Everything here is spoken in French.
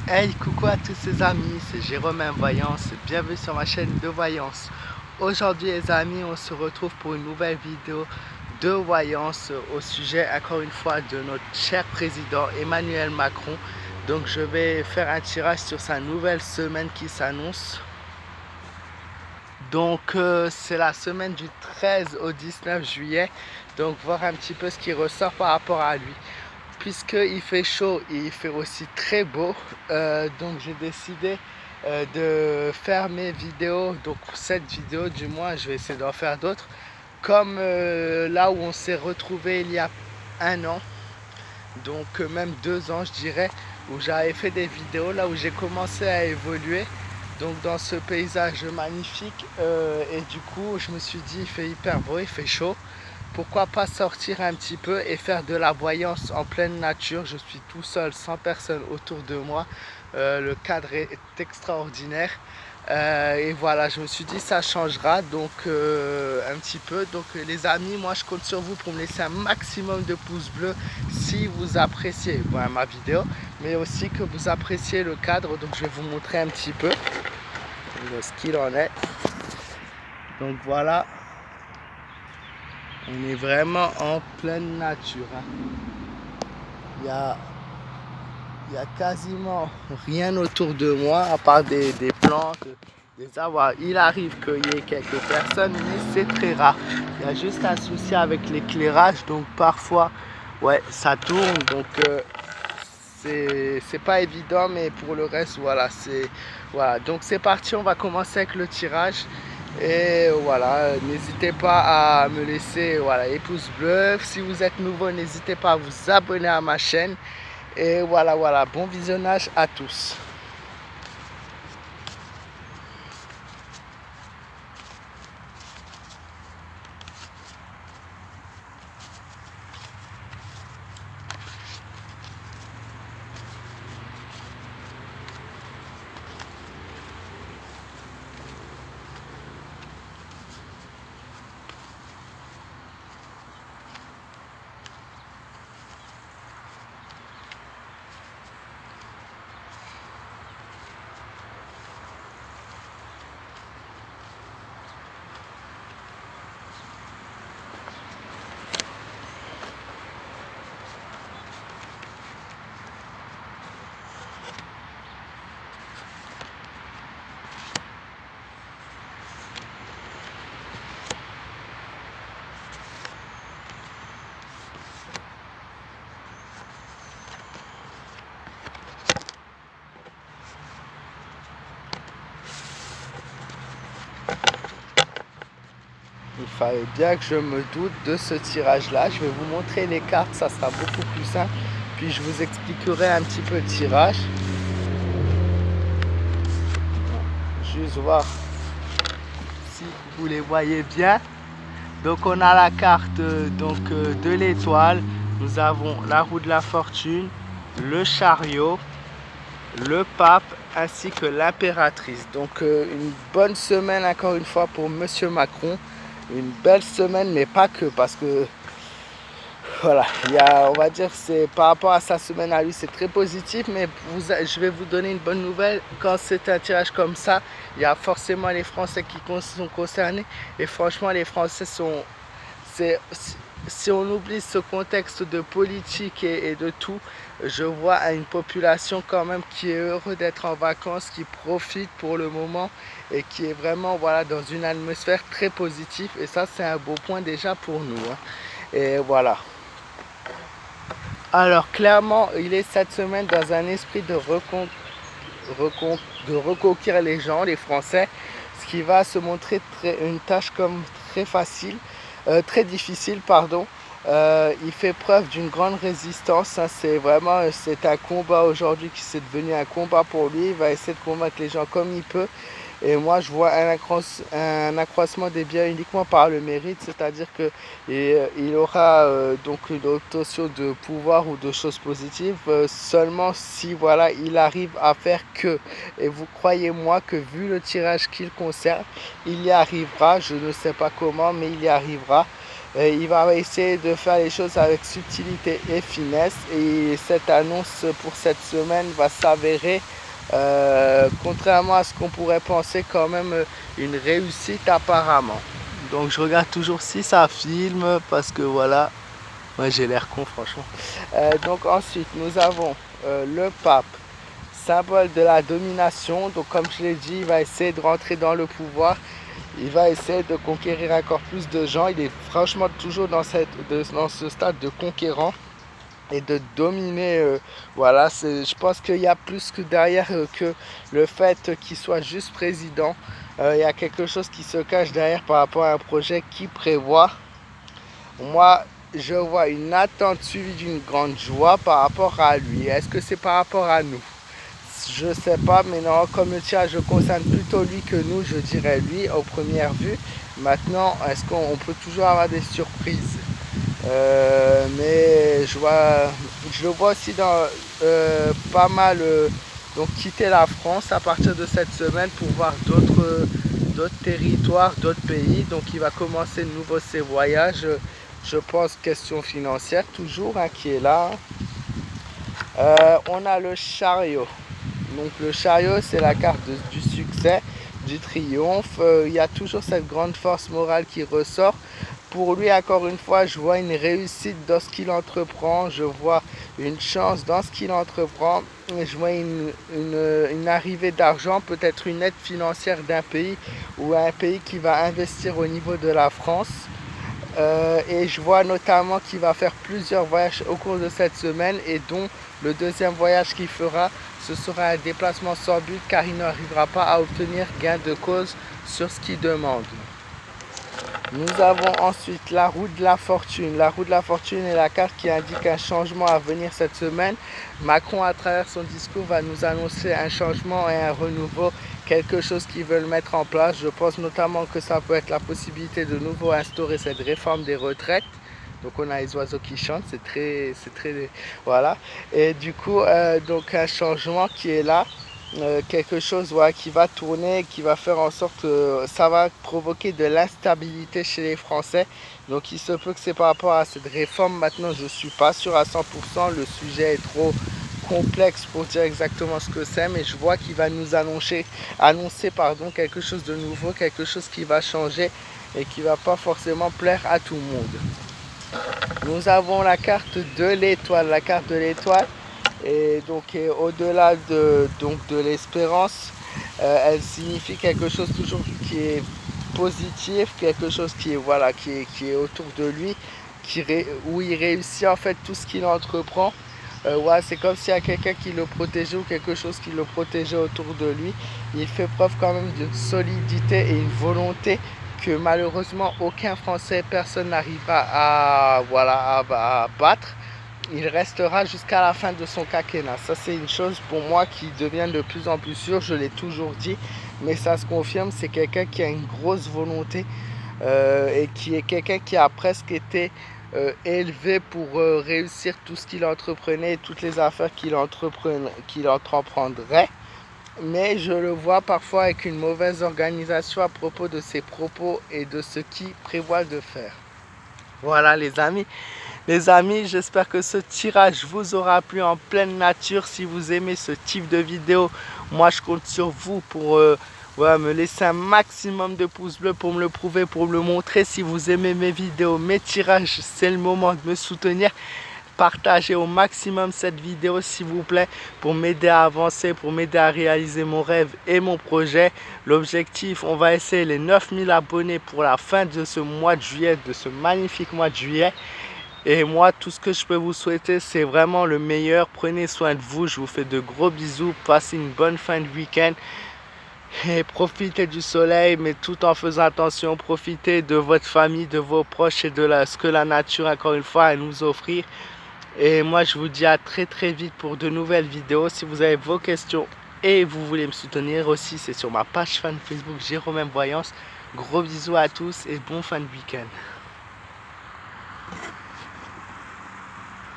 Hey, coucou à tous ces amis, c'est Jérôme Voyance, bienvenue sur ma chaîne de voyance. Aujourd'hui les amis, on se retrouve pour une nouvelle vidéo de voyance au sujet encore une fois de notre cher président Emmanuel Macron. Donc je vais faire un tirage sur sa nouvelle semaine qui s'annonce. Donc c'est la semaine du 13 au 19 juillet, donc voir un petit peu ce qui ressort par rapport à lui. Puisqu'il fait chaud et il fait aussi très beau, donc j'ai décidé de faire mes vidéos, donc cette vidéo du moins, je vais essayer d'en faire d'autres, comme là où on s'est retrouvé il y a un an, donc même 2 ans je dirais, où j'avais fait des vidéos, là où j'ai commencé à évoluer, donc dans ce paysage magnifique, et du coup je me suis dit il fait hyper beau, il fait chaud, pourquoi pas sortir un petit peu et faire de la voyance en pleine nature. Je suis tout seul, sans personne autour de moi, le cadre est extraordinaire, et voilà, je me suis dit ça changera donc un petit peu. Donc les amis, moi je compte sur vous pour me laisser un maximum de pouces bleus si vous appréciez ma vidéo, mais aussi que vous appréciez le cadre. Donc je vais vous montrer un petit peu ce qu'il en est. Donc voilà, on est vraiment en pleine nature, hein. Il y a quasiment rien autour de moi à part des plantes, des arbres. Il arrive qu'il y ait quelques personnes, mais c'est très rare. Il y a juste un souci avec l'éclairage, donc parfois ouais ça tourne, donc c'est pas évident, mais pour le reste voilà, voilà. Donc c'est parti, on va commencer avec le tirage. Et voilà, n'hésitez pas à me laisser voilà, les pouces bleus. Si vous êtes nouveau, n'hésitez pas à vous abonner à ma chaîne. Et voilà, bon visionnage à tous. Il fallait bien que je me doute de ce tirage-là. Je vais vous montrer les cartes, ça sera beaucoup plus simple. Puis je vous expliquerai un petit peu le tirage. Juste voir si vous les voyez bien. Donc on a la carte de l'étoile. Nous avons la roue de la fortune, le chariot, le pape ainsi que l'impératrice. Donc une bonne semaine encore une fois pour Monsieur Macron. Une belle semaine, mais pas que, parce que voilà, on va dire, c'est par rapport à sa semaine à lui, c'est très positif, mais je vais vous donner une bonne nouvelle. Quand c'est un tirage comme ça, il y a forcément les Français qui sont concernés, et franchement les Français sont, si on oublie ce contexte de politique et de tout, je vois une population quand même qui est heureux d'être en vacances, qui profite pour le moment et qui est vraiment voilà, dans une atmosphère très positive, et ça c'est un beau point déjà pour nous, hein. Et voilà. Alors clairement, il est cette semaine dans un esprit de reconquérir les gens, les Français, ce qui va se montrer une tâche comme très facile, très difficile, pardon. Il fait preuve d'une grande résistance, hein. C'est un combat aujourd'hui qui s'est devenu un combat pour lui. Il va essayer de combattre les gens comme il peut. Et moi, je vois un accroissement des biens uniquement par le mérite, c'est-à-dire qu'il aura donc une obtention de pouvoir ou de choses positives seulement si voilà, il arrive à faire que. Et vous croyez-moi que vu le tirage qu'il concerne, il y arrivera. Je ne sais pas comment, mais il y arrivera. il va essayer de faire les choses avec subtilité et finesse. Et cette annonce pour cette semaine va s'avérer, contrairement à ce qu'on pourrait penser, quand même une réussite apparemment. Donc je regarde toujours si ça filme parce que voilà, moi j'ai l'air con franchement. Donc ensuite nous avons le pape, symbole de la domination. Donc comme je l'ai dit, il va essayer de rentrer dans le pouvoir. Il va essayer de conquérir encore plus de gens. Il est franchement toujours dans ce stade de conquérant et de dominer. Voilà, je pense qu'il y a plus que derrière que le fait qu'il soit juste président. Il y a quelque chose qui se cache derrière par rapport à un projet qui prévoit. Moi, je vois une attente suivie d'une grande joie par rapport à lui. Est-ce que c'est par rapport à nous? Je sais pas, mais non, comme le tirage concerne plutôt lui que nous, je dirais lui aux premières vues. Maintenant, est-ce qu'on peut toujours avoir des surprises? Mais je le vois aussi dans pas mal donc quitter la France à partir de cette semaine pour voir d'autres territoires, d'autres pays. Donc il va commencer de nouveau ses voyages. Je pense question financière toujours hein, qui est là. On a le chariot. Donc le chariot, c'est la carte du succès, du triomphe. Il y a toujours cette grande force morale qui ressort. Pour lui, encore une fois, je vois une réussite dans ce qu'il entreprend. Je vois une chance dans ce qu'il entreprend. Je vois une arrivée d'argent, peut-être une aide financière d'un pays ou un pays qui va investir au niveau de la France. Et je vois notamment qu'il va faire plusieurs voyages au cours de cette semaine et dont le deuxième voyage qu'il fera, ce sera un déplacement sans but car il n'arrivera pas à obtenir gain de cause sur ce qu'il demande. Nous avons ensuite la roue de la fortune. La roue de la fortune est la carte qui indique un changement à venir cette semaine. Macron, à travers son discours, va nous annoncer un changement et un renouveau, quelque chose qu'ils veulent mettre en place. Je pense notamment que ça peut être la possibilité de nouveau instaurer cette réforme des retraites. Donc on a les oiseaux qui chantent, c'est très, voilà. Et du coup, donc un changement qui est là. Quelque chose voilà, qui va tourner, qui va faire en sorte que ça va provoquer de l'instabilité chez les Français. Donc il se peut que c'est par rapport à cette réforme. Maintenant, je ne suis pas sûr à 100%. Le sujet est trop complexe pour dire exactement ce que c'est. Mais je vois qu'il va nous annoncer quelque chose de nouveau, quelque chose qui va changer et qui ne va pas forcément plaire à tout le monde. Nous avons la carte de l'étoile. La carte de l'étoile. Et donc au-delà de l'espérance, elle signifie quelque chose toujours qui est positif, quelque chose qui est voilà qui est autour de lui, où il réussit en fait tout ce qu'il entreprend. Ouais, c'est comme s'il y a quelqu'un qui le protégeait ou quelque chose qui le protégeait autour de lui. Il fait preuve quand même de solidité et une volonté que malheureusement aucun Français, personne n'arrivera à battre. Il restera jusqu'à la fin de son quinquennat. Ça, c'est une chose pour moi qui devient de plus en plus sûre. Je l'ai toujours dit, mais ça se confirme. C'est quelqu'un qui a une grosse volonté et qui est quelqu'un qui a presque été élevé pour réussir tout ce qu'il entreprenait et toutes les affaires qu'il entreprendrait. Mais je le vois parfois avec une mauvaise organisation à propos de ses propos et de ce qu'il prévoit de faire. Voilà les amis. Les amis, j'espère que ce tirage vous aura plu en pleine nature. Si vous aimez ce type de vidéo, moi je compte sur vous pour me laisser un maximum de pouces bleus pour me le prouver, pour me le montrer. Si vous aimez mes vidéos, mes tirages, c'est le moment de me soutenir. Partagez au maximum cette vidéo s'il vous plaît pour m'aider à avancer, pour m'aider à réaliser mon rêve et mon projet. L'objectif, on va essayer les 9000 abonnés pour la fin de ce mois de juillet, de ce magnifique mois de juillet. Et moi, tout ce que je peux vous souhaiter, c'est vraiment le meilleur. Prenez soin de vous. Je vous fais de gros bisous. Passez une bonne fin de week-end. Et profitez du soleil, mais tout en faisant attention. Profitez de votre famille, de vos proches et de ce que la nature, encore une fois, a à nous offrir. Et moi, je vous dis à très très vite pour de nouvelles vidéos. Si vous avez vos questions et vous voulez me soutenir aussi, c'est sur ma page fan Facebook Jérôme M Voyance. Gros bisous à tous et bon fin de week-end.